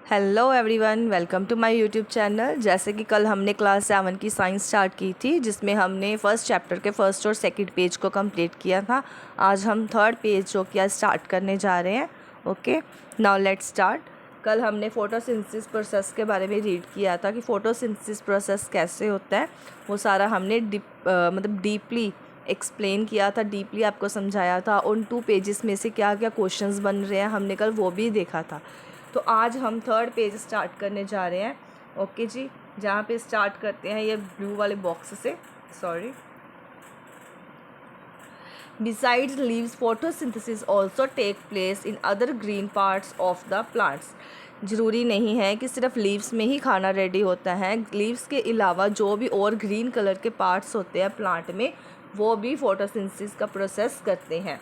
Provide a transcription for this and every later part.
Hello everyone, welcome to my YouTube channel. जैसे कि कल हमने क्लास 7 की साइंस स्टार्ट की थी, जिसमें हमने फर्स्ट चैप्टर के फर्स्ट और सेकंड पेज को कंप्लीट किया था। आज हम थर्ड पेज जो किया स्टार्ट करने जा रहे हैं। Okay, now let's start. कल हमने फोटोसिंथेसिस प्रोसेस के बारे में रीड किया था कि फोटोसिंथेसिस प्रोसेस कैसे होता है। वो सारा हमने डीपली एक्सप्लेन किया था, डीपली आपको समझाया था। उन 2 पेजेस में से क्या क्या क्वेश्चंस बन रहे हैं हमने कल वो भी देखा था। तो आज हम थर्ड पेज स्टार्ट करने जा रहे हैं। ओके जी, जहाँ पे स्टार्ट करते हैं ये ब्लू वाले बॉक्स से। Sorry. Besides leaves, photosynthesis also take place in other green parts of the plants. ज़रूरी नहीं है कि सिर्फ लीव्स में ही खाना रेडी होता है। लीव्स के अलावा जो भी और ग्रीन कलर के पार्ट्स होते हैं प्लांट में, वो भी फोटोसिंथेसिस का प्रोसेस करते हैं।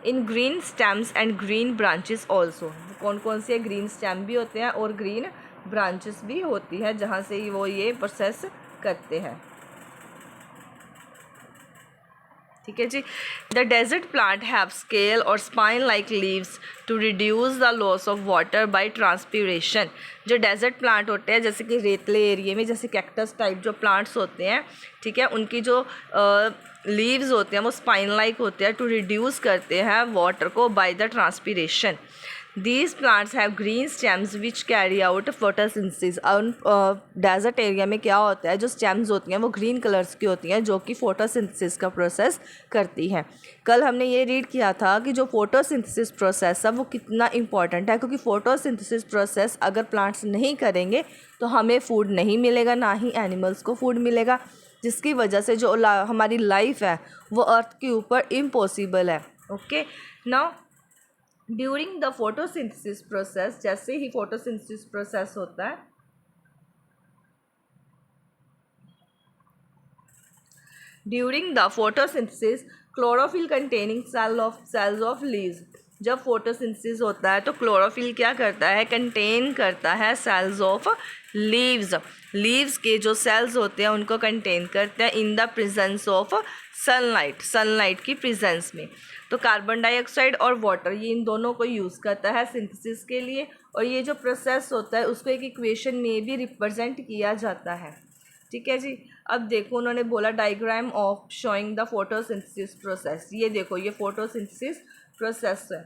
इन green stems and green branches also, कौन कौन से ग्रीन स्टेम भी होते हैं और ग्रीन ब्रांचेस भी होती है जहाँ से वो ये प्रोसेस करते हैं। ठीक है जी। The desert plant have scale और spine like leaves to reduce the loss of water by transpiration. जो डेजर्ट प्लांट होते हैं, जैसे कि रेतले एरिया में जैसे कैक्टस टाइप जो प्लांट्स होते हैं, ठीक है, उनकी जो लीव्स होते हैं वो स्पाइन लाइक होते हैं, टू रिड्यूस करते हैं वाटर को by the transpiration. These plants have green stems which carry out photosynthesis। Desert area में क्या होता है, जो स्टेम्स होती हैं वो ग्रीन कलर्स की होती हैं, जो कि फोटोसिंथेसिस का प्रोसेस करती हैं। कल हमने ये रीड किया था कि जो फोटोसिंथेसिस प्रोसेस है वो कितना इंपॉर्टेंट है, क्योंकि फोटोसिंथेसिस प्रोसेस अगर प्लांट्स नहीं करेंगे तो हमें फूड नहीं मिलेगा, ना ही एनिमल्स को फूड मिलेगा, जिसकी वजह से जो हमारी लाइफ है वो अर्थ के ऊपर इम्पॉसिबल है। Okay, now during the photosynthesis process, जैसे ही फोटोसिंथेसिस प्रोसेस होता है, during the photosynthesis chlorophyll containing cells of leaves. जब फोटोसिंथेसिस होता है तो क्लोरोफिल क्या करता है, कंटेन करता है सेल्स ऑफ लीव्स। लीव्स के जो सेल्स होते हैं उनको कंटेन करते हैं in the presence of sunlight, sunlight की प्रेजेंस में। तो कार्बन डाइऑक्साइड और वाटर, ये इन दोनों को यूज़ करता है सिंथेसिस के लिए। और ये जो प्रोसेस होता है उसको एक इक्वेशन में भी रिप्रेजेंट किया जाता है। ठीक है जी। अब देखो, उन्होंने बोला diagram of showing the photosynthesis process. ये देखो, ये फोटोसिंथेसिस प्रोसेस है।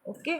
ओके,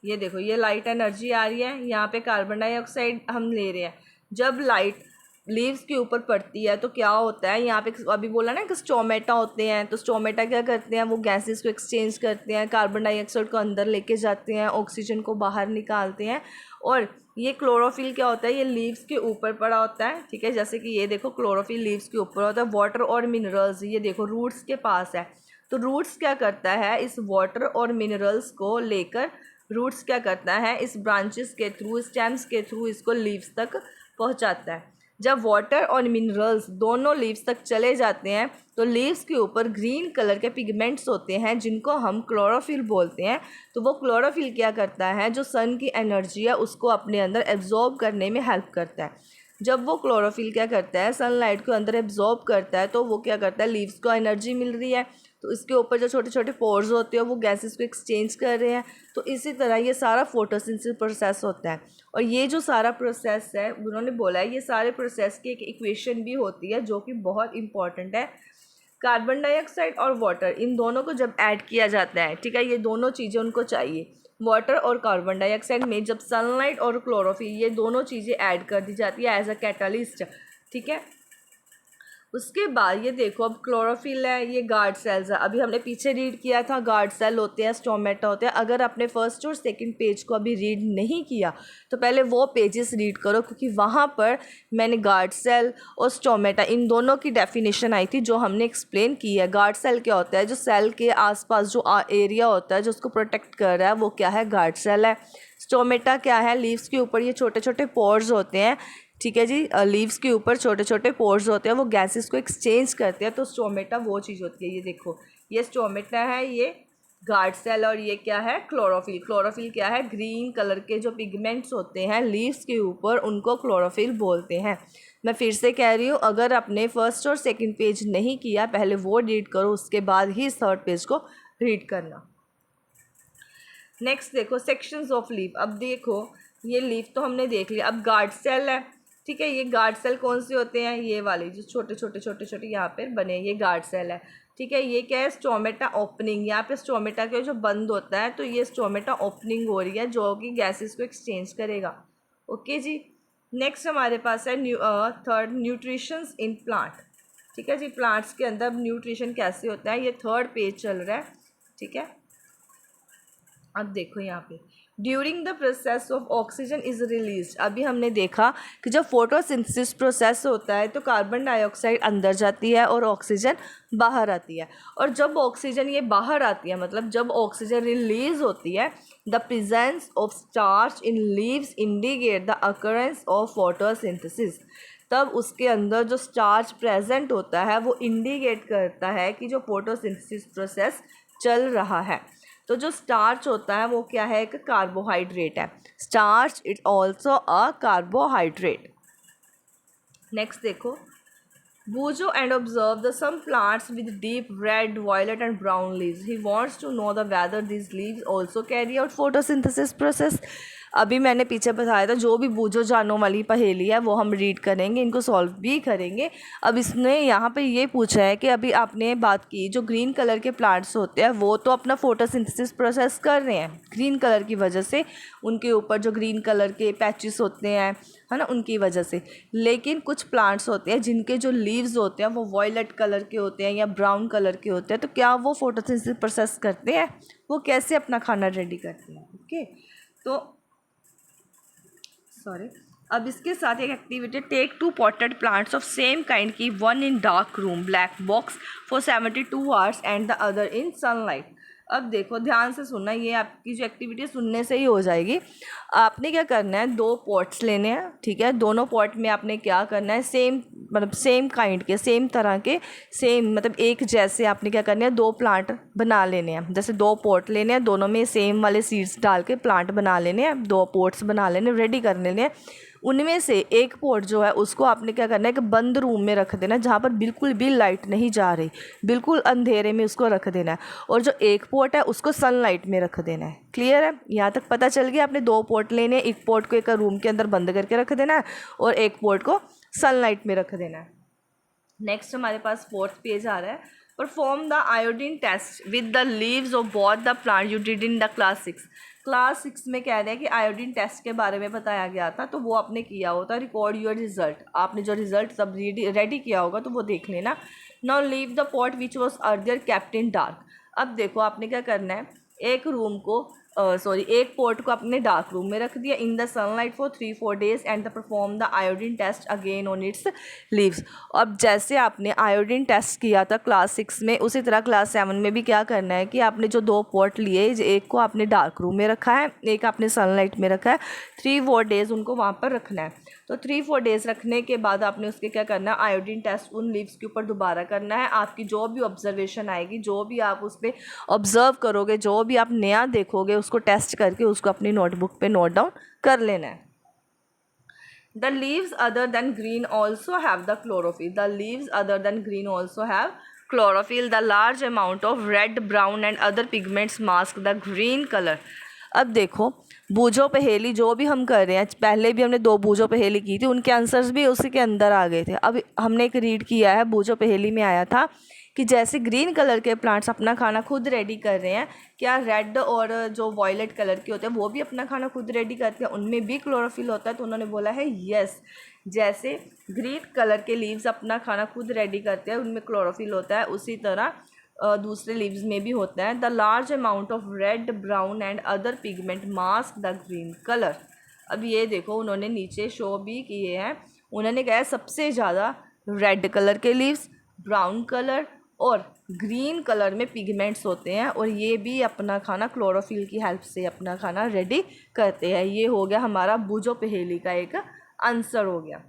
ये देखो, ये लाइट एनर्जी आ रही है, यहाँ पे कार्बन डाइऑक्साइड हम ले रहे हैं। जब लाइट लीव्स के ऊपर पड़ती है तो क्या होता है, यहाँ पे अभी बोला ना कि स्टोमेटा होते हैं, तो स्टोमेटा क्या करते हैं, वो गैसेस को एक्सचेंज करते हैं, कार्बन डाइऑक्साइड को अंदर लेके जाते हैं, ऑक्सीजन को बाहर निकालते हैं। और ये क्लोरोफिल क्या होता है, ये लीव्स के ऊपर पड़ा होता है। ठीक है, जैसे कि ये देखो, क्लोरोफिल लीव्स के ऊपर होता है। वाटर और मिनरल्स, ये देखो रूट्स के पास है। तो रूट्स क्या करता है, इस वाटर और मिनरल्स को लेकर रूट्स क्या करता है, इस ब्रांचेस के थ्रू, स्टेम्स के थ्रू इसको लीव्स तक पहुंचाता है। जब वाटर और मिनरल्स दोनों लीव्स तक चले जाते हैं तो लीव्स के ऊपर ग्रीन कलर के पिगमेंट्स होते हैं जिनको हम क्लोरोफिल बोलते हैं। तो वो क्लोरोफिल क्या करता है, जो सन की एनर्जी है उसको अपने अंदर एब्जॉर्ब करने में हेल्प करता है। जब वो क्लोरोफिल क्या करता है, सनलाइट को अंदर एब्जॉर्ब करता है, तो वो क्या करता है, लीव्स को एनर्जी मिल रही है, तो इसके ऊपर जो छोटे छोटे पोर्स होते हैं वो गैसेस को एक्सचेंज कर रहे हैं। तो इसी तरह ये सारा फोटोसिंथेसिस प्रोसेस होता है। और ये जो सारा प्रोसेस है, उन्होंने बोला है ये सारे प्रोसेस की एक इक्वेशन भी होती है जो कि बहुत इंपॉर्टेंट है। कार्बन डाइऑक्साइड और वाटर, इन दोनों को जब ऐड किया जाता है, ठीक है, ये दोनों चीज़ें उनको चाहिए। वाटर और कार्बन डाइऑक्साइड में जब सनलाइट और क्लोरोफिल, ये दोनों चीज़ें ऐड कर दी जाती है एज अ कैटालिस्ट। ठीक है, उसके बाद ये देखो, अब क्लोरोफिल है, ये गार्ड सेल्स है। अभी हमने पीछे रीड किया था, गार्ड सेल होते हैं, स्टोमेटा होते हैं। अगर आपने फर्स्ट और सेकंड पेज को अभी रीड नहीं किया तो पहले वो पेजेस रीड करो, क्योंकि वहाँ पर मैंने गार्ड सेल और स्टोमेटा इन दोनों की डेफिनेशन आई थी जो हमने एक्सप्लेन की है। गार्ड सेल क्या होता है, जो सेल के आसपास जो एरिया होता है जो उसको प्रोटेक्ट कर रहा है, वो क्या है, गार्ड सेल है। स्टोमेटा क्या है, लीव्स के ऊपर ये छोटे छोटे पोर्स होते हैं। ठीक है जी, लीव्स के ऊपर छोटे छोटे पोर्स होते हैं, वो गैसेस को एक्सचेंज करते हैं। तो स्टोमेटा वो चीज़ होती है। ये देखो, ये स्टोमेटा है, ये गार्ड सेल, और ये क्या है, क्लोरोफिल। क्लोरोफिल क्या है, ग्रीन कलर के जो पिगमेंट्स होते हैं लीव्स के ऊपर, उनको क्लोरोफिल बोलते हैं। मैं फिर से कह रही हूँ, अगर आपने फर्स्ट और सेकंड पेज नहीं किया, पहले वो रीड करो, उसके बाद ही थर्ड पेज को रीड करना। नेक्स्ट देखो सेक्शंस ऑफ लीफ। अब देखो ये लीफ तो हमने देख लिया, अब गार्ड सेल है, ठीक है। ये गार्ड सेल कौन से होते हैं, ये वाले जो छोटे छोटे छोटे छोटे यहाँ पे बने, ये गार्ड सेल है, ठीक है। ये क्या है, स्टोमेटा ओपनिंग, यहाँ पे स्टोमेटा के जो बंद होता है तो ये स्टोमेटा ओपनिंग हो रही है जो कि गैसेस को एक्सचेंज करेगा। ओके जी। नेक्स्ट हमारे पास है थर्ड, न्यूट्रिशंस इन प्लांट, ठीक है जी। प्लांट्स के अंदर न्यूट्रिशन कैसे होता है, ये थर्ड पेज चल रहा है, ठीक है। अब देखो यहाँ पे during the process of oxygen is release. अभी हमने देखा कि जब फोटोसिंथेसिस प्रोसेस होता है तो कार्बन डाइऑक्साइड अंदर जाती है और ऑक्सीजन बाहर आती है। और जब ऑक्सीजन ये बाहर आती है, मतलब जब ऑक्सीजन रिलीज होती है, the presence of starch in leaves indicate the occurrence of photosynthesis. तब उसके अंदर जो स्टार्च प्रेजेंट होता है वो इंडिकेट करता है कि जो फोटोसिंथेसिस प्रोसेस चल रहा है। तो जो स्टार्च होता है वो क्या है, एक कार्बोहाइड्रेट है। Starch it also a carbohydrate. Next देखो Bujo and observe the some plants with deep red, violet and brown leaves. He wants to know the whether these leaves also carry out photosynthesis process. अभी मैंने पीछे बताया था जो भी बूझो जानों वाली पहेली है वो हम रीड करेंगे, इनको सॉल्व भी करेंगे। अब इसने यहाँ पे ये पूछा है कि अभी आपने बात की जो ग्रीन कलर के प्लांट्स होते हैं वो तो अपना फोटोसिंथेसिस प्रोसेस कर रहे हैं ग्रीन कलर की वजह से, उनके ऊपर जो ग्रीन कलर के पैचेस होते हैं है ना, उनकी वजह से। लेकिन कुछ प्लांट्स होते हैं जिनके जो लीव्स होते हैं वो वॉयलेट कलर के होते हैं या ब्राउन कलर के होते हैं, तो क्या वो फोटोसिंथेसिस प्रोसेस करते हैं, वो कैसे अपना खाना रेडी करते हैं। ओके, तो सॉरी, अब इसके साथ एक activity, take 2 potted plants of same kind की, one in dark room black box for 72 hours and the other in sunlight. अब देखो ध्यान से सुनना, ये आपकी जो एक्टिविटी सुनने से ही हो जाएगी। आपने क्या करना है, 2 पॉट्स लेने हैं, ठीक है। दोनों पॉट में आपने क्या करना है, सेम मतलब सेम काइंड के, सेम तरह के, सेम मतलब एक जैसे आपने क्या करना है, 2 प्लांट बना लेने हैं। जैसे 2 पॉट लेने हैं, दोनों में सेम वाले सीड्स डाल के प्लांट बना लेने हैं, 2 पॉट्स बना लेने, रेडी कर लेने हैं। उनमें से एक पॉट जो है उसको आपने क्या करना है कि बंद रूम में रख देना, जहाँ पर बिल्कुल भी लाइट नहीं जा रही, बिल्कुल अंधेरे में उसको रख देना है। और जो एक पॉट है उसको सनलाइट में रख देना है। क्लियर है, यहाँ तक पता चल गया। आपने 2 पॉट लेने हैं, एक पॉट को एक रूम के अंदर बंद करके रख देना है और एक पॉट को सनलाइट में रख देना है। नेक्स्ट हमारे पास 4th पेज आ रहा है, perform the iodine test with the leaves of both the plant you did in the class 6। Class 6 में कह रहे हैं कि आयोडीन टेस्ट के बारे में बताया गया था, तो वो आपने किया होता। रिकॉर्ड योर रिजल्ट, आपने जो रिजल्ट सब रेडी किया होगा तो वो देख लेना। Now leave the pot which was earlier kept in dark. अब देखो आपने क्या करना है, एक रूम को एक पॉट को अपने डार्क रूम में रख दिया, in the sunlight for 3-4 days and the perform the iodine test again on its leaves. अब जैसे आपने आयोडीन टेस्ट किया था क्लास 6 में, उसी तरह क्लास 7 में भी क्या करना है कि आपने जो 2 पॉट लिए, एक को आपने डार्क रूम में रखा है, एक आपने सनलाइट में रखा है, 3-4 days उनको वहाँ पर रखना है। तो 3-4 days रखने के बाद आपने उसके क्या करना है, आयोडीन टेस्ट उन लीव्स के ऊपर दोबारा करना है। आपकी जो भी ऑब्जर्वेशन आएगी, जो भी आप उस पर ऑब्जर्व करोगे, जो भी आप नया देखोगे, उसको टेस्ट करके उसको अपनी नोटबुक पे नोट डाउन कर लेना है। The leaves other than green also have the chlorophyll. The leaves other than green also have chlorophyll. The large amount of red, brown and other pigments mask the green color. अब देखो बूझो पहेली जो भी हम कर रहे हैं, पहले भी हमने 2 बूझो पहेली की थी, उनके आंसर्स भी उसी के अंदर आ गए थे। अब हमने एक रीड किया है, बूझो पहेली में आया था कि जैसे ग्रीन कलर के प्लांट्स अपना खाना खुद रेडी कर रहे हैं, क्या रेड और जो वॉयलेट कलर के होते हैं वो भी अपना खाना खुद रेडी करते हैं, उनमें भी क्लोरोफिल होता है। तो उन्होंने बोला है यस, जैसे ग्रीन कलर के लीव्स अपना खाना खुद रेडी करते हैं, उनमें क्लोरोफिल होता है, उसी तरह दूसरे लीव्स में भी होता है। The large amount of red, brown and other pigment mask the green colour. अब ये देखो उन्होंने नीचे शो भी किए हैं, उन्होंने कहा सबसे ज़्यादा रेड कलर के लीव्स, ब्राउन कलर और ग्रीन कलर में पिगमेंट्स होते हैं, और ये भी अपना खाना क्लोरोफिल की हेल्प से अपना खाना रेडी करते हैं। ये हो गया हमारा बूझो पहेली का एक आंसर हो गया,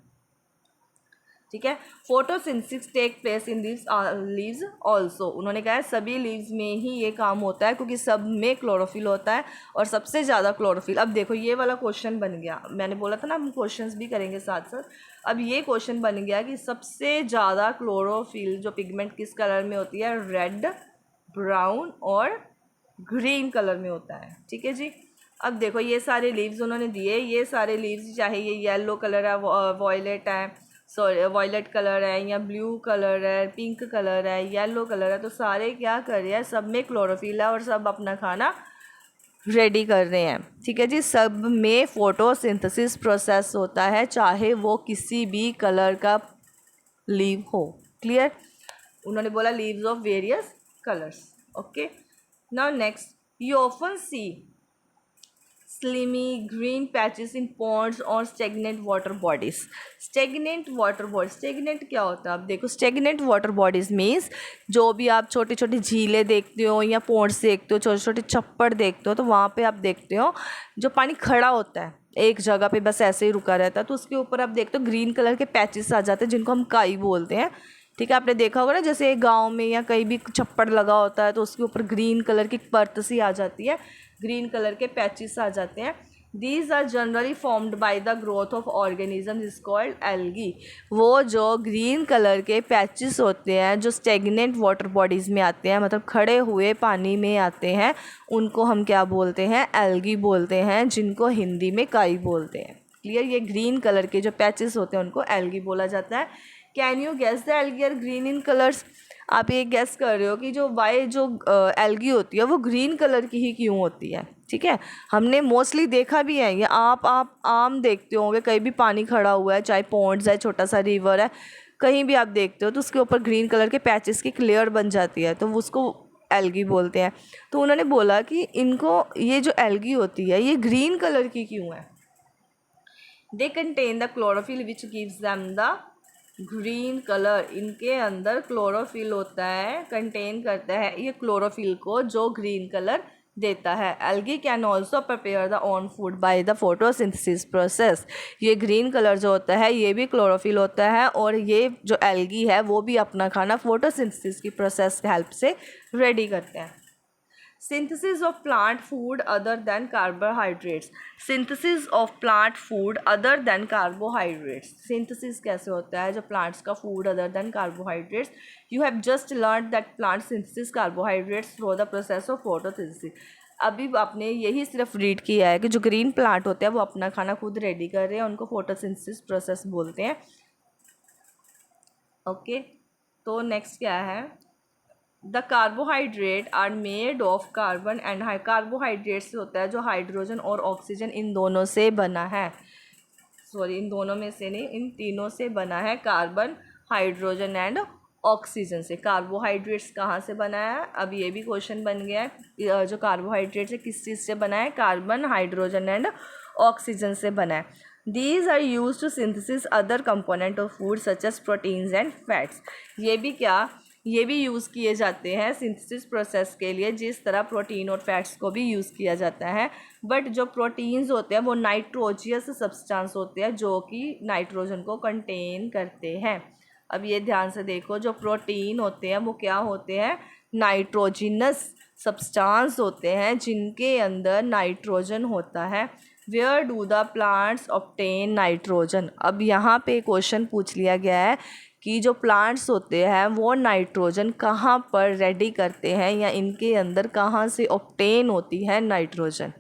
ठीक है। Photosynthesis take place in this leaves also. उन्होंने कहा है सभी लीव्स में ही ये काम होता है क्योंकि सब में क्लोरोफिल होता है और सबसे ज़्यादा क्लोरोफिल। अब देखो ये वाला क्वेश्चन बन गया, मैंने बोला था ना हम क्वेश्चंस भी करेंगे साथ साथ। अब ये क्वेश्चन बन गया कि सबसे ज़्यादा क्लोरोफिल जो पिगमेंट किस कलर में होती है, रेड, ब्राउन और ग्रीन कलर में होता है, ठीक है जी। अब देखो ये सारे लीव्स उन्होंने दिए, ये सारे लीव्स चाहे ये येलो कलर है, वॉयलेट है, सॉरी वॉयलेट कलर है, या ब्लू कलर है, पिंक कलर है, येलो कलर है, तो सारे क्या कर रहे हैं, सब में क्लोरोफिल है और सब अपना खाना रेडी कर रहे हैं, ठीक है जी। सब में फोटोसिंथेसिस प्रोसेस होता है, चाहे वो किसी भी कलर का लीव हो। क्लियर? उन्होंने बोला leaves of various colours. Okay, now next, you often see slimy green patches in ponds or stagnant water bodies। stagnant water bodies, stagnant क्या होता है? आप देखो stagnant water bodies means जो भी आप छोटी छोटी झीलें देखते हो या ponds देखते हो, छोटे छोटे छप्पर देखते हो, तो वहाँ पे आप देखते हो जो पानी खड़ा होता है एक जगह पे, बस ऐसे ही रुका रहता है, तो उसके ऊपर आप देखते हो ग्रीन कलर के पैचेस आ जाते हैं जिनको हम काई बोलते हैं, ठीक है। आपने देखा होगा ना, जैसे एक गाँव में या कहीं भी छप्पर लगा होता है तो उसके ऊपर ग्रीन कलर की परत सी आ जाती है, ग्रीन कलर के पैचेस आ जाते हैं। These are generally formed by the growth of organism is called algae. वो जो ग्रीन कलर के पैचेस होते हैं जो स्टेगनेंट वाटर बॉडीज़ में आते हैं, मतलब खड़े हुए पानी में आते हैं, उनको हम क्या बोलते हैं? एल्गी बोलते हैं, जिनको हिंदी में काई बोलते हैं। क्लियर? ये ग्रीन कलर के जो पैचेस होते हैं उनको एल्गी बोला जाता है। Can you guess the algae are green in colours? आप ये गेस कर रहे हो कि जो एल्गी होती है वो ग्रीन कलर की ही क्यों होती है, ठीक है। हमने मोस्टली देखा भी है, ये आप आम देखते होंगे, कहीं भी पानी खड़ा हुआ है, चाहे पॉन्ड्स है, छोटा सा रिवर है, कहीं भी आप देखते हो तो उसके ऊपर ग्रीन कलर के पैचेस की लेयर बन जाती है, तो उसको एल्गी बोलते हैं। तो उन्होंने बोला कि इनको ये जो एल्गी होती है ये ग्रीन कलर की क्यों है? They contain the chlorophyll which gives them the green colour. इनके अंदर क्लोरोफिल होता है, कंटेन करता है ये क्लोरोफिल को, जो ग्रीन कलर देता है। Algae can also prepare the own food by the photosynthesis process. ये ग्रीन कलर जो होता है ये भी क्लोरोफिल होता है, और ये जो एल्गी है वो भी अपना खाना फोटोसिंथेसिस की प्रोसेस की हेल्प से रेडी करते हैं। Synthesis of plant food other than carbohydrates। Synthesis of plant food other than carbohydrates। Synthesis कैसे होता है जो plants का food other than carbohydrates? You have just learned that plant synthesis carbohydrates through the process of photosynthesis। अभी आपने यही सिर्फ read किया है कि जो ग्रीन प्लांट होते हैं वो अपना खाना खुद रेडी कर रहे हैं, उनको फोटोसिंथेसिस प्रोसेस बोलते हैं। ओके, तो नेक्स्ट क्या है? The carbohydrate are made of carbon and carbohydrate से होता है जो हाइड्रोजन और ऑक्सीजन इन दोनों से बना है, सॉरी इन दोनों में से नहीं, इन तीनों से बना है, कार्बन, हाइड्रोजन एंड ऑक्सीजन से। कार्बोहाइड्रेट्स कहाँ से बना है? अब ये भी क्वेश्चन बन गया है, जो कार्बोहाइड्रेट्स है किस चीज़ से बना है? कार्बन, हाइड्रोजन एंड ऑक्सीजन से बना है। These are use to synthesis other component of food such as proteins and fats. ये भी यूज़ किए जाते हैं सिंथेसिस प्रोसेस के लिए, जिस तरह प्रोटीन और फैट्स को भी यूज़ किया जाता है। बट जो प्रोटीन्स होते हैं वो नाइट्रोजियस सब्सटेंस होते हैं जो कि नाइट्रोजन को कंटेन करते हैं। अब ये ध्यान से देखो, जो प्रोटीन होते हैं वो क्या होते हैं? नाइट्रोजिनस सब्सटेंस होते हैं जिनके अंदर नाइट्रोजन होता है। Where do the plants obtain nitrogen? अब यहाँ पे क्वेश्चन पूछ लिया गया है कि जो प्लांट्स होते हैं वो नाइट्रोजन कहाँ पर रेडी करते हैं, या इनके अंदर कहाँ से ऑब्टेन होती है नाइट्रोजन।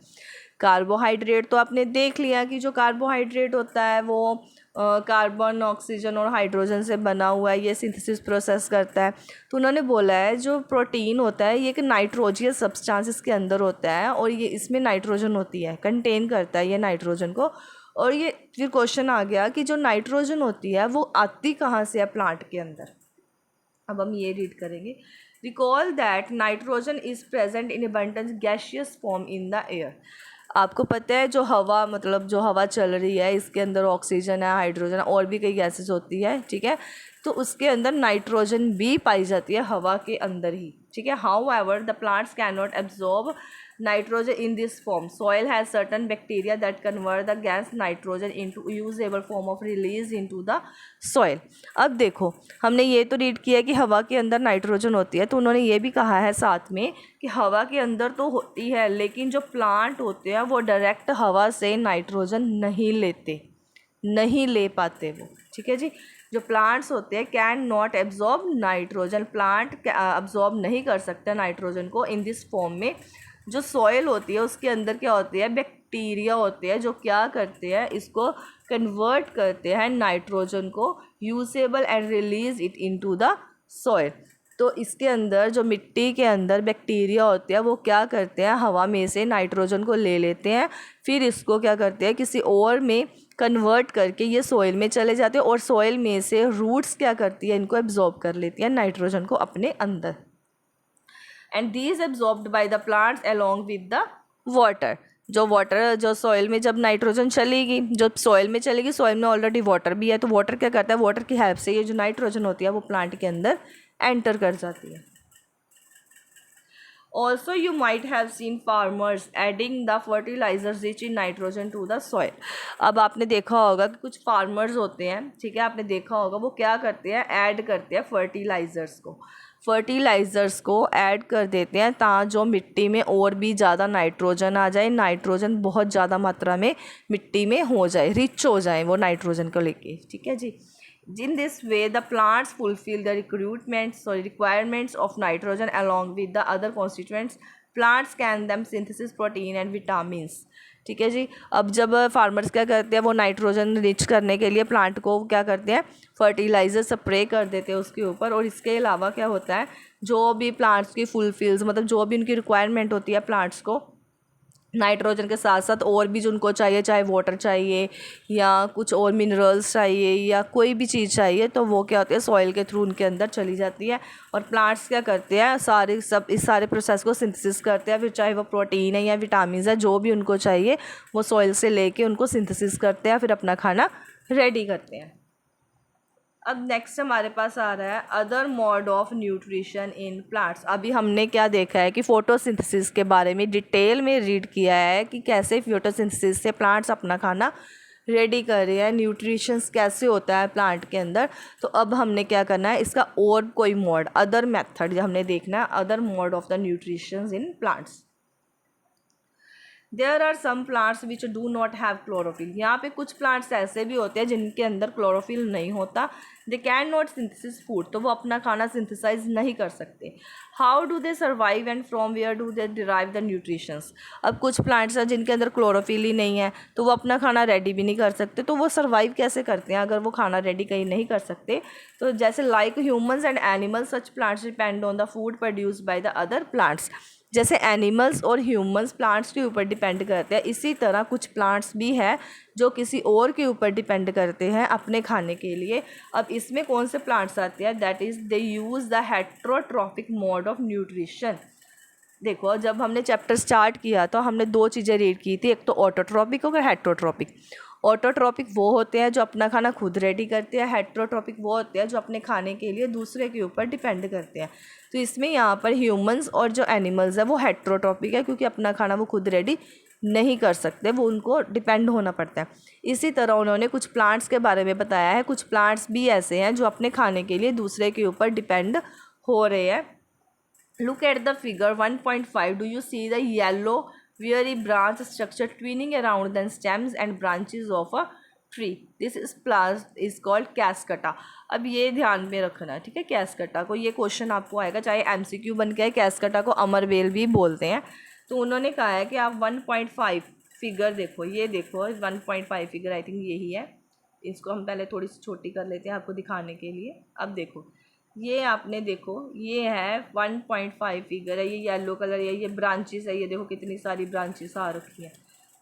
कार्बोहाइड्रेट तो आपने देख लिया कि जो कार्बोहाइड्रेट होता है वो कार्बन, ऑक्सीजन और हाइड्रोजन से बना हुआ है, ये सिंथेसिस प्रोसेस करता है। तो उन्होंने बोला है जो प्रोटीन होता है ये एक नाइट्रोजियस सब्सटेंस इसके अंदर होता है, और ये इसमें नाइट्रोजन होती है, कंटेन करता है ये नाइट्रोजन को। और ये फिर क्वेश्चन आ गया कि जो नाइट्रोजन होती है वो आती कहाँ से है प्लांट के अंदर? अब हम ये रीड करेंगे। Recall that nitrogen is present in abundance gaseous form in the air. आपको पता है जो हवा, मतलब जो हवा चल रही है इसके अंदर ऑक्सीजन है, हाइड्रोजन है, और भी कई गैसेस होती है, ठीक है। तो उसके अंदर नाइट्रोजन भी पाई जाती है हवा के अंदर ही, ठीक है। How ever the plants can not absorb nitrogen in this form. Soil has certain bacteria that convert the gas nitrogen into usable form of release into the soil। अब देखो, हमने ये तो रीड किया कि हवा के अंदर नाइट्रोजन होती है, तो उन्होंने ये भी कहा है साथ में कि हवा के अंदर तो होती है, लेकिन जो प्लांट होते हैं वो डायरेक्ट हवा से नाइट्रोजन नहीं ले पाते वो, ठीक है जी। जो प्लांट्स होते हैं can not absorb nitrogen, plant absorb नहीं कर सकते नाइट्रोजन को इन दिस फॉर्म में। जो सॉइल होती है उसके अंदर क्या होती है, बैक्टीरिया होते हैं जो क्या करते हैं, इसको कन्वर्ट करते हैं नाइट्रोजन को usable and release it into the soil. तो इसके अंदर जो मिट्टी के अंदर बैक्टीरिया होते हैं वो क्या करते हैं, हवा में से नाइट्रोजन को ले लेते हैं, फिर इसको क्या करते हैं किसी और में कन्वर्ट करके ये सॉइल में चले जाते हैं, और सॉइल में से रूट्स क्या करती है, इनको एब्जॉर्ब कर लेती है नाइट्रोजन को अपने अंदर। And these absorbed by the plants along with the water. जो वाटर, जो सॉइल में जब नाइट्रोजन चलेगी, जब सॉइल में चलेगी, सॉइल में ऑलरेडी वाटर भी है, तो वाटर क्या करता है, वाटर की हेल्प से ये जो नाइट्रोजन होती है वो प्लांट के अंदर एंटर कर जाती है। Also, you might have seen farmers adding the fertilizers rich in nitrogen to the soil. अब आपने देखा होगा कि कुछ फार्मर्स होते हैं, ठीक है, आपने देखा होगा वो क्या करते हैं, ऐड करते हैं फर्टिलाइज़र्स को ऐड कर देते हैं ताकि जो मिट्टी में और भी ज़्यादा नाइट्रोजन आ जाए, नाइट्रोजन बहुत ज़्यादा मात्रा में मिट्टी में हो जाए, रिच हो जाए वो नाइट्रोजन को लेके, ठीक है जी। In this way, the plants fulfill the requirements of nitrogen along with the other constituents. Plants can them synthesis protein and vitamins. ठीक है जी। अब जब फार्मर्स क्या करते हैं, वो नाइट्रोजन रिच करने के लिए प्लांट को क्या करते हैं, फर्टिलाइज़र स्प्रे कर देते हैं उसके ऊपर। और इसके अलावा क्या होता है, जो भी प्लांट्स की फुलफिल्स, मतलब जो भी उनकी रिक्वायरमेंट होती है प्लांट्स को नाइट्रोजन के साथ साथ और भी जो उनको चाहिए, चाहे वाटर चाहिए या कुछ और मिनरल्स चाहिए या कोई भी चीज़ चाहिए, तो वो क्या होती है सॉइल के थ्रू उनके अंदर चली जाती है। और प्लांट्स क्या करते हैं, इस सारे प्रोसेस को सिंथेसिस करते हैं, फिर चाहे वो प्रोटीन है या विटामिन है, जो भी उनको चाहिए वो सॉइल से लेके उनको सिंथेसिस करते हैं, फिर अपना खाना रेडी करते हैं। अब नेक्स्ट हमारे पास आ रहा है other mode of nutrition in plants. अभी हमने क्या देखा है कि फोटोसिंथेसिस के बारे में डिटेल में रीड किया है कि कैसे फोटोसिंथेसिस से प्लांट्स अपना खाना रेडी कर रहे हैं, न्यूट्रिशंस कैसे होता है प्लांट के अंदर। तो अब हमने क्या करना है, इसका और कोई मोड, अदर मेथड हमने देखना है, other mode of the nutritions in plants. There are some plants which do not have chlorophyll. यहाँ पे कुछ प्लांट्स ऐसे भी होते हैं जिनके अंदर क्लोरोफिल नहीं होता। They can not synthesis food, तो वो अपना खाना सिंथेसाइज नहीं कर सकते। How do they survive and from where do they derive the nutritions. अब कुछ प्लांट्स हैं जिनके अंदर क्लोरोफिल ही नहीं है, तो वो अपना खाना रेडी भी नहीं कर सकते, तो वो सर्वाइव कैसे करते हैं अगर वो खाना रेडी कहीं नहीं कर सकते। तो जैसे like humans and animals, such plants depend on the food produced by the other plants. जैसे एनिमल्स और ह्यूमंस प्लांट्स के ऊपर डिपेंड करते हैं, इसी तरह कुछ प्लांट्स भी हैं जो किसी और के ऊपर डिपेंड करते हैं अपने खाने के लिए। अब इसमें कौन से प्लांट्स आते हैं, that is they use the heterotrophic mode of nutrition. देखो, जब हमने चैप्टर स्टार्ट किया तो हमने दो चीज़ें रीड की थी, एक तो ऑटोट्रॉपिक और हेट्रोट्रॉपिक। ऑटोट्रॉपिक वो होते हैं जो अपना खाना खुद रेडी करते हैं, हेट्रोट्रॉपिक वो होते हैं जो अपने खाने के लिए दूसरे के ऊपर डिपेंड करते हैं। तो इसमें यहाँ पर ह्यूमंस और जो एनिमल्स है वो हेट्रोट्रॉपिक है, क्योंकि अपना खाना वो खुद रेडी नहीं कर सकते, वो उनको डिपेंड होना पड़ता है। इसी तरह उन्होंने कुछ प्लांट्स के बारे में बताया है, कुछ प्लांट्स भी ऐसे हैं जो अपने खाने के लिए दूसरे के ऊपर डिपेंड हो रहे हैं। Look at the figure 1.5. Do you see the yellow very branch structure twining around the stems and branches of a tree? This is plant is called cascata. अब ये ध्यान में रखना, ठीक है, कैस्कटा को, ये क्वेश्चन आपको आएगा, चाहे एमसीक्यू बन के है। कैस्कटा को अमरबेल भी बोलते हैं। तो उन्होंने कहा है कि आप 1.5 फिगर देखो, ये देखो 1.5 फिगर, आई थिंक यही है। इसको हम पहले थोड़ी सी छोटी कर लेते हैं आपको दिखाने के लिए। अब देखो, ये आपने देखो, ये है 1.5 फिगर है, ये येलो कलर है, ये ब्रांचेस है, ये देखो कितनी सारी ब्रांचेस आ रखी हैं,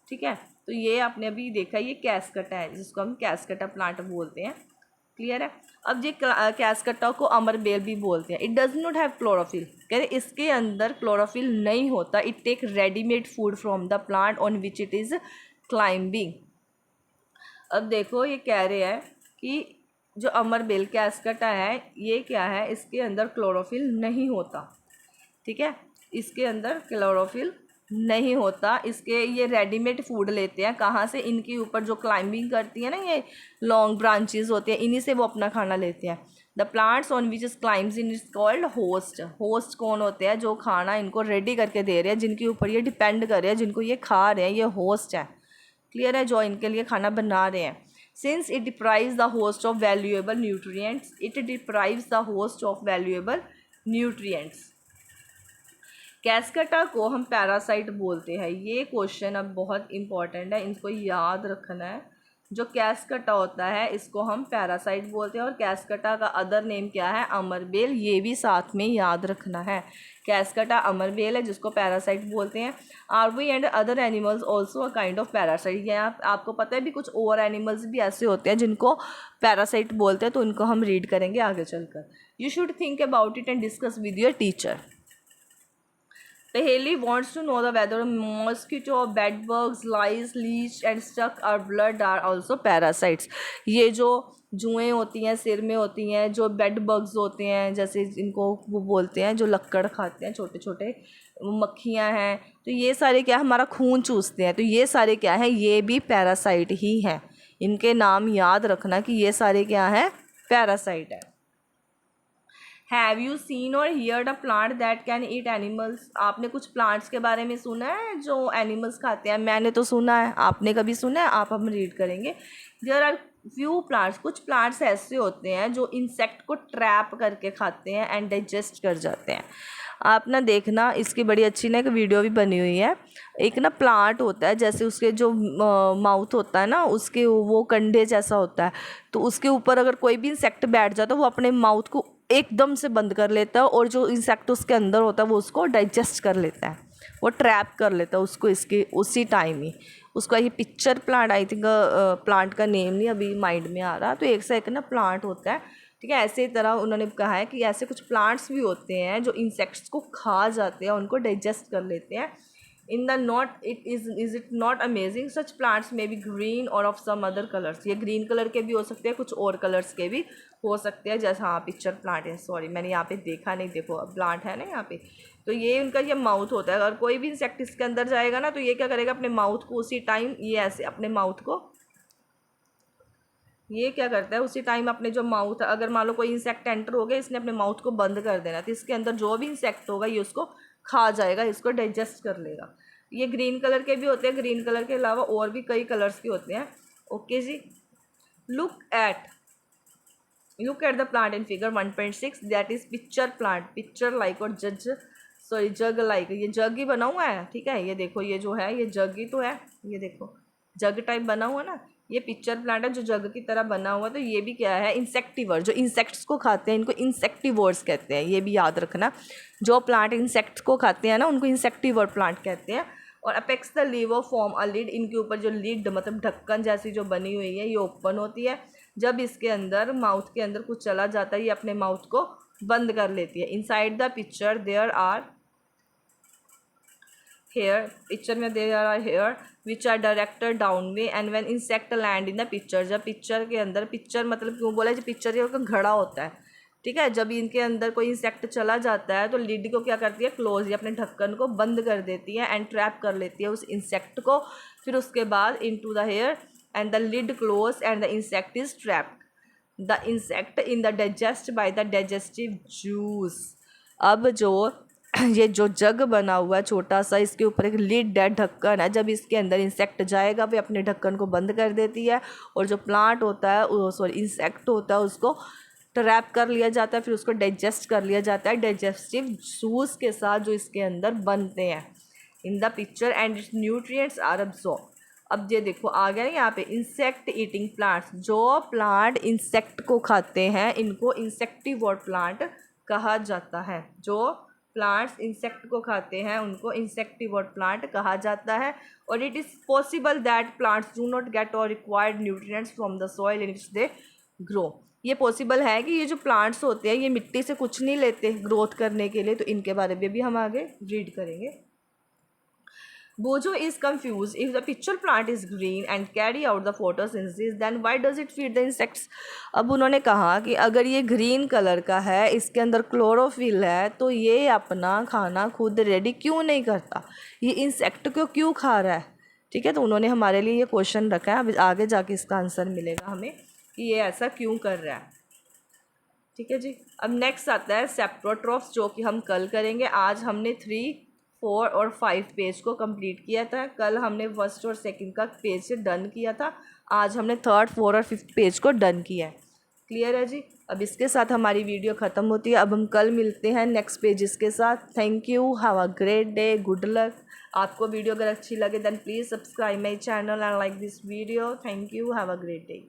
ठीक है। तो ये आपने अभी देखा, ये कैस्कटा है जिसको हम कैस्कटा प्लांट बोलते हैं, क्लियर है। अब ये कैस्कटा को अमरबेल भी बोलते हैं। It does not have chlorophyll, कह रहे इसके अंदर क्लोरोफिल नहीं होता। It take readymade food from the plant on which it is climbing. अब देखो, ये कह रहे हैं कि जो अमरबेल कैस्कटा है ये क्या है, इसके अंदर क्लोरोफिल नहीं होता, ठीक है, इसके अंदर क्लोरोफिल नहीं होता। इसके ये रेडीमेड फूड लेते हैं कहाँ से, इनके ऊपर जो क्लाइंबिंग करती है ना, ये लॉन्ग ब्रांचेस होती हैं, इन्हीं से वो अपना खाना लेते हैं। The plants on which is climbs in is called host. Host कौन होते हैं, जो खाना इनको रेडी करके दे रहे हैं, जिनके ऊपर ये डिपेंड कर रहे हैं, जिनको ये खा रहे हैं, ये होस्ट है, क्लियर है, जो इनके लिए खाना बना रहे हैं। Since it deprives the host of valuable nutrients, कैस्कटा को हम पैरासाइट बोलते हैं। ये क्वेश्चन अब बहुत इम्पॉर्टेंट है, इनको याद रखना है। जो कैस्कटा होता है इसको हम पैरासाइट बोलते हैं, और कैस्कटा का अदर नेम क्या है, अमरबेल। ये भी साथ में याद रखना है। कैस्कटा अमरबेल है जिसको पैरासाइट बोलते हैं। Arvi and other animals also a kind of parasite. ये आपको पता है भी कुछ और एनिमल्स भी ऐसे होते हैं जिनको पैरासाइट बोलते हैं, तो उनको हम रीड करेंगे आगे चलकर। You should think about it and discuss with your teacher. Paheli wants to know the whether mosquito, bedbugs, lice, leech and stuck or blood are also parasites। ये जो जुएँ होती हैं सिर में होती हैं, जो बेड बग्स होते हैं जैसे इनको वो बोलते हैं, जो लक्कड़ खाते हैं, छोटे छोटे मक्खियाँ हैं, तो ये सारे क्या हमारा खून चूसते हैं, तो ये सारे क्या हैं, ये भी पैरासाइट ही हैं। इनके नाम याद रखना कि ये सारे क्या हैं, पैरासाइट है। हैव यू सीन और heard a plant that can eat animals. आपने कुछ प्लांट्स के बारे में सुना है जो एनिमल्स खाते हैं? मैंने तो सुना है, आपने कभी सुना है? आप हम रीड करेंगे। देयर आर फ्यू प्लांट्स, कुछ प्लांट्स ऐसे होते हैं जो इंसेक्ट को ट्रैप करके खाते हैं एंड डाइजेस्ट कर जाते हैं। आप ना देखना, इसकी बड़ी अच्छी ना एक वीडियो भी बनी हुई है। एक ना प्लांट होता है, जैसे उसके जो माउथ होता है ना, उसके वो कंडे जैसा होता है, तो उसके ऊपर अगर कोई भी इंसेक्ट बैठ जाता है वो अपने माउथ को एकदम से बंद कर लेता है, और जो इंसेक्ट उसके अंदर होता है वो उसको डाइजेस्ट कर लेता है, वो ट्रैप कर लेता है उसको इसके उसी टाइम ही। उसका ये pitcher plant, I think plant का नेम नहीं अभी माइंड में आ रहा, तो एक से एक ना प्लांट होता है, ठीक है। ऐसे ही तरह उन्होंने कहा है कि ऐसे कुछ प्लांट्स भी होते हैं जो इंसेक्ट्स को खा जाते हैं, उनको डाइजेस्ट कर लेते हैं। In the not it is it not amazing, such plants में बी ग्रीन और ऑफ सम अदर कलर्स। ये ग्रीन कलर के भी हो सकते हैं, कुछ और कलर्स के भी हो सकते हैं, जैसे हाँ पिक्चर प्लांट है, सॉरी मैंने यहाँ पे देखा नहीं, देखो प्लांट है ना यहाँ पे, तो ये उनका ये माउथ होता है। अगर कोई भी इंसेक्ट इसके अंदर जाएगा ना, तो ये क्या करेगा, अपने माउथ को उसी टाइम ये ऐसे अपने माउथ को, ये क्या करता है उसी टाइम अपने जो माउथ, अगर मान लो कोई इंसेक्ट एंटर हो गया, इसने अपने माउथ को बंद कर देना, तो इसके अंदर जो भी इंसेक्ट होगा ये उसको खा जाएगा, इसको डाइजेस्ट कर लेगा। ये ग्रीन कलर के भी होते हैं, ग्रीन कलर के अलावा और भी कई कलर्स के होते हैं। Okay ji, look at the plant in figure 1.6 that is pitcher plant. Pitcher like or jug like, ये जग ही बना हुआ है, ठीक है। ये देखो ये जो है ये जग ही तो है, ये देखो जग टाइप बना हुआ ना, ये पिक्चर प्लांट है जो जग की तरह बना हुआ। तो ये भी क्या है, इंसेक्टिवर, जो इंसेक्ट्स को खाते हैं इनको इंसेक्टिवर्स कहते हैं, ये भी याद रखना। जो प्लांट इंसेक्ट्स को खाते हैं ना उनको इंसेक्टिवर प्लांट कहते हैं। और apex the lever form a lid, इनके ऊपर जो लिड मतलब ढक्कन जैसी जो बनी हुई है ये ओपन होती है, जब इसके अंदर माउथ के अंदर कुछ चला जाता है ये अपने माउथ को बंद कर लेती है। Inside the picture there are hair, picture में there are hair which are directed down way and when insect land in the picture. जब पिक्चर के अंदर, पिक्चर मतलब क्यों बोला, जो पिक्चर ये घड़ा होता है, ठीक है, जब इनके अंदर कोई इंसेक्ट चला जाता है तो लिड को क्या करती है, क्लोज, या अपने ढक्कन को बंद कर देती है एंड ट्रैप कर लेती है उस इंसेक्ट को। फिर उसके बाद into the hair and the lid close and the insect is trapped. The insect in the digest by the digestive juice. अब जो ये जो जग बना हुआ है छोटा सा, इसके ऊपर एक लिड है, ढक्कन है, जब इसके अंदर इंसेक्ट जाएगा वे अपने ढक्कन को बंद कर देती है, और जो प्लांट होता है सॉरी इंसेक्ट होता है उसको ट्रैप कर लिया जाता है, फिर उसको डाइजेस्ट कर लिया जाता है डाइजेस्टिव जूस के साथ जो इसके अंदर बनते हैं in the pitcher and its nutrients are absorb. अब ये देखो आ गया यहाँ पे इंसेक्ट ईटिंग प्लांट्स, जो प्लांट इंसेक्ट को खाते हैं इनको इंसेक्टिवोर प्लांट कहा जाता है। जो प्लांट्स इंसेक्ट को खाते हैं उनको इंसेक्टिवोर प्लांट कहा जाता है। और it is possible that plants do not get और required nutrients from the soil in which they grow. ये पॉसिबल है कि ये जो प्लांट्स होते हैं ये मिट्टी से कुछ नहीं लेते ग्रोथ करने के लिए, तो इनके बारे में भी हम आगे रीड करेंगे। बोजो is confuse, if the pitcher plant is green and carry out the photosynthesis then why does it feed the insects. अब उन्होंने कहा कि अगर ये ग्रीन कलर का है, इसके अंदर क्लोरोफिल है, तो ये अपना खाना खुद रेडी क्यों नहीं करता, ये इंसेक्ट को क्यों खा रहा है, ठीक है। तो उन्होंने हमारे लिए ये क्वेश्चन रखा है, अब आगे जाके इसका आंसर मिलेगा हमें कि ये ऐसा क्यों कर रहा है, ठीक है जी। अब नेक्स्ट आता है सेप्रोट्रॉफ्स, जो कि हम कल करेंगे। आज हमने 3, 4 और 5 पेज को कंप्लीट किया था, कल हमने फर्स्ट और सेकंड का पेज से डन किया था, आज हमने 3rd, 4 और 5th पेज को डन किया है, क्लियर है जी। अब इसके साथ हमारी वीडियो ख़त्म होती है। अब हम कल मिलते हैं नेक्स्ट पेजेस के साथ। Thank you, have a great day, good luck. आपको वीडियो अगर अच्छी लगे then please subscribe my channel and like this video. Thank you, have a great day.